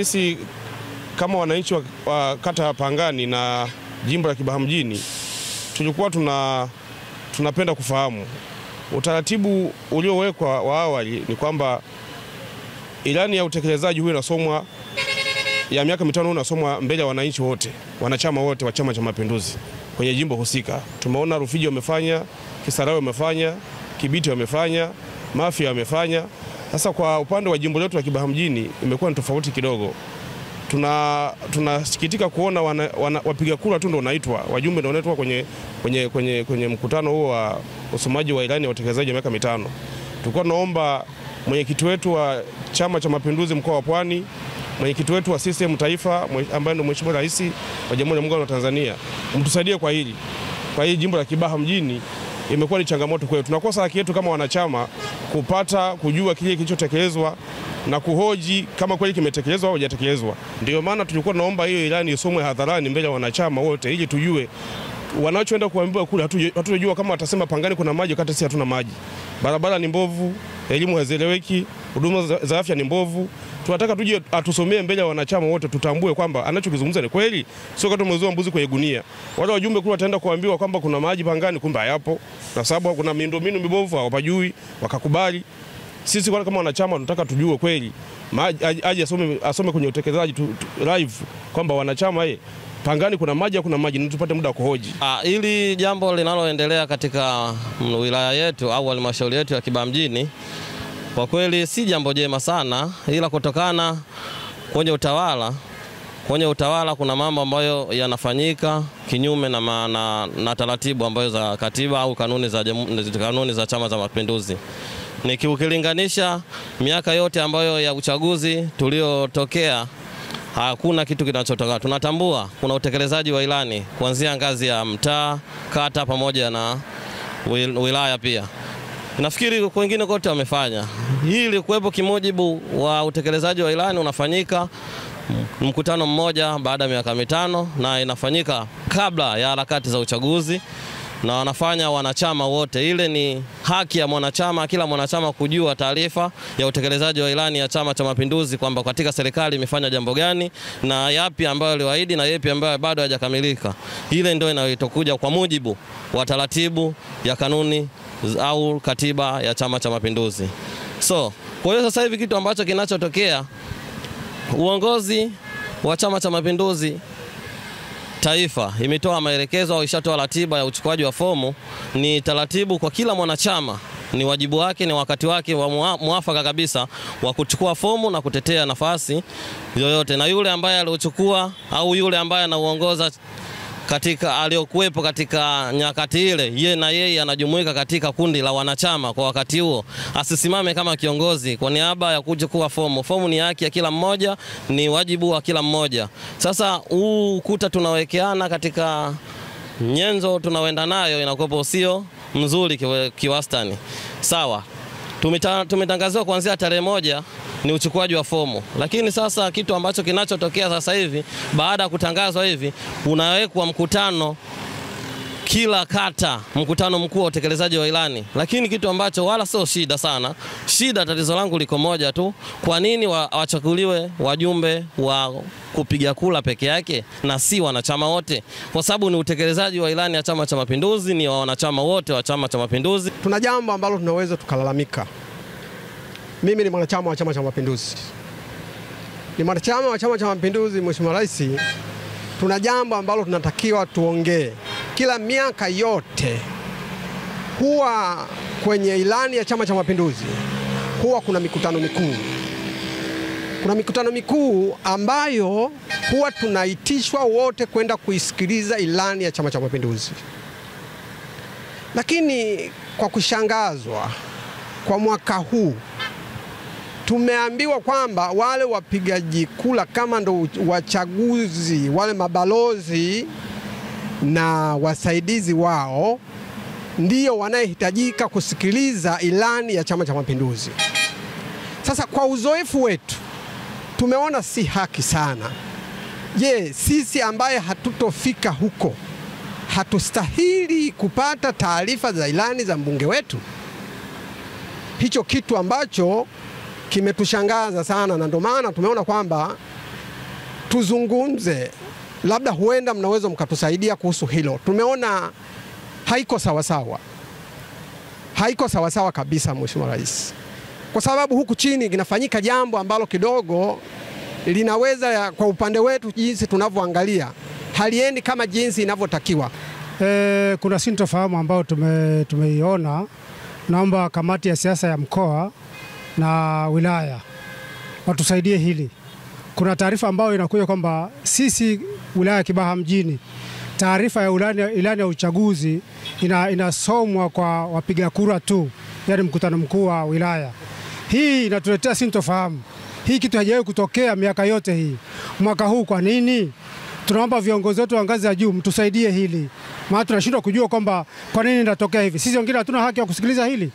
Sisi kama wananchi wa kata ya Pangani na jimbo la Kibaha mjini tulikuwa tunapenda kufahamu utaratibu uliowekwa wa awali. Ni kwamba ilani ya utekelezaji huu inasomwa ya miaka 5 unasomwa mbele ya wananchi wote, wanachama wote wa Chama cha Mapinduzi kwenye jimbo husika. Tumeona Rufiji wamefanya, Kisarawe wamefanya, Kibiti wamefanya, Mafia wamefanya. Sasa kwa upande wa jimbo letu la Kibaha mjini imekuwa ni tofauti kidogo. Tunasikitika kuona wapiga kura tu ndio wanaitwa, wajumbe ndio wanaitwa kwenye mkutano huo wa usomaji wa ilani ya utekelezaji wa miaka 5. Tulikuwa tunaomba mwenyekiti wetu wa Chama cha Mapinduzi mkoa wa Pwani, mwenyekiti wetu wa CCM taifa ambaye ndio Mheshimiwa Rais wa Jamhuri ya Muungano wa Tanzania, mtusaidie kwa hili. Kwa hii jimbo la Kibaha mjini imekuwa ni changamoto kwetu. Tunakosa haki yetu kama wanachama kupata kujua kile kilichotekelezwa na kuhoji kama kweli kimetekelezwa au hajatekelezwa. Ndio maana tulikuwa tunaomba hiyo ilani isomwe hadharani mbele ya wanachama wote ili tujue wanachoenda kuambiwa kule. Hatujua kama watasema Pangani kuna maji wakati sisi hatuna maji. Barabara ni mbovu, elimu hazieleweki, huduma za afya ni mbovu. Tunataka tuje atusomee mbele ya wanachama wote tutambue kwamba anachokizungumza ni kweli, sio kama tumezoea mbuzi kwenye gunia. Wale wajumbe kule wataenda kuambiwa kwamba kuna maji Pangani kumbe hayapo, na sababu kuna miundombinu mibovu hawapajui wakakubali. Sisi kama wanachama tunataka tujue kweli aje asome kwenye utekelezaji live kwamba wanachama Pangani kuna maji au kuna maji, ni tupate muda wa kuhoji. Ili jambo linaloendelea katika wilaya yetu au halmashauri yetu ya Kibaha mjini kwa kweli si jambo jema sana, ila kutokana kwenye utawala kuna mambo ambayo yanafanyika kinyume na taratibu ambayo za katiba au kanuni za Chama cha Mapinduzi. Ukilinganisha miaka yote ambayo ya uchaguzi tuliotokea, hakuna kitu kinachotoka. Tunatambua kuna utekelezaji wa ilani kuanzia ngazi ya mtaa, kata pamoja na wilaya pia. Nafikiri wengine kote wamefanya. Hili kuwepo kimujibu wa utekelezaji wa ilani unafanyika mkutano mmoja baada ya miaka 5 na inafanyika kabla ya harakati za uchaguzi na wanafanya wanachama wote. Ile ni haki ya mwanachama, kila mwanachama kujua taarifa ya utekelezaji wa ilani ya Chama cha Mapinduzi kwamba katika serikali imefanya jambo gani na yapi ambayo aliwaahidi na yapi ambayo bado hajakamilika. Ile ndio inayokuja kwa mujibu wa taratibu ya kanuni au katiba ya Chama cha Mapinduzi. Kwa hiyo sasa hivi kitu ambacho kinachotokea, uongozi wa Chama cha Mapinduzi taifa imetoa maelekezo au ishatoa ratiba ya uchukuaji wa fomu. Ni taratibu kwa kila mwanachama, ni wajibu wake, ni wakati wake wa muafaka kabisa wa kuchukua fomu na kutetea nafasi yoyote, na yule ambaye aliochukua au yule ambaye anaongoza katika aliyokuwepo katika nyakati ile, yeye anajumuika katika kundi la wanachama kwa wakati huo, asisimame kama kiongozi kwa niaba ya kuchukua fomu. Fomu ni haki ya kila mmoja, ni wajibu wa kila mmoja. Sasa ukuta tunawekeana katika nyenzo tunaoenda nayo inakuwa sio mzuri kiwastani. Sawa, tumetangaziwa kuanzia tarehe 1 ni uchukuaji wa fomu. Lakini sasa kitu ambacho kinachotokea sasa hivi, baada ya kutangazwa hivi, unawekwa mkutano kila kata, mkutano mkuu wa utekelezaji wa ilani. Lakini kitu ambacho wala sio shida sana. Tatizo langu liko moja tu, kwa nini wachaguliwe wajumbe wa kupiga kula peke yake na si wanachama wote? Kwa sababu ni utekelezaji wa ilani ya Chama cha Mapinduzi, ni wa wanachama wote wa Chama cha Mapinduzi. Tuna jambo ambalo tunaweza tukalalamika. Mimi ni mwanachama wa Chama cha Mapinduzi. Ni mwanachama wa Chama cha Mapinduzi, Mheshimiwa Rais. Tuna jambo ambalo tunatakiwa tuongee. Kila miaka yote huwa kwenye ilani ya Chama cha Mapinduzi huwa kuna mikutano mikuu. Kuna mikutano mikuu ambayo huwa tunaitishwa wote kwenda kuisikiliza ilani ya Chama cha Mapinduzi. Lakini kwa kushangazwa, kwa mwaka huu tumeambiwa kwamba wale wapigaji kula kama ndo wachaguzi, wale mabalozi na wasaidizi wao ndio wanayehitajika kusikiliza ilani ya Chama cha Mapinduzi. Sasa kwa uzoefu wetu tumeona si haki sana. Je, sisi ambaye hatutofika huko hatustahili kupata taarifa za ilani za mbunge wetu? Hicho kitu ambacho kimetushangaza sana, na ndio maana tumeona kwamba tuzungumze, labda huenda mnaweza mkatusaidia kuhusu hilo. Tumeona haiko sawasawa, haiko sawasawa kabisa, Mheshimiwa Rais, kwa sababu huku chini kinafanyika jambo ambalo kidogo linaweza kwa upande wetu jinsi tunavyoangalia haliendi kama jinsi inavyotakiwa. Kuna sintofahamu ambao tumeiona. Naomba kamati ya siasa ya mkoa na wilaya watusaidie hili. Kuna taarifa ambayo inakuja kwamba sisi wilaya ya Kibaha mjini, taarifa ya ilani ya uchaguzi inasomwa kwa wapiga kura tu, yani mkutano mkuu wa wilaya. Hii inatuletea sintofahamu. Hii kitu haijawahi kutokea miaka yote hii. Mwaka huu kwa nini? Tunaomba viongozi wetu wa ngazi ya juu mtusaidie hili. Maana tunashindwa kujua kwamba kwa nini inatokea hivi. Sisi wengine hatuna haki ya kusikiliza hili.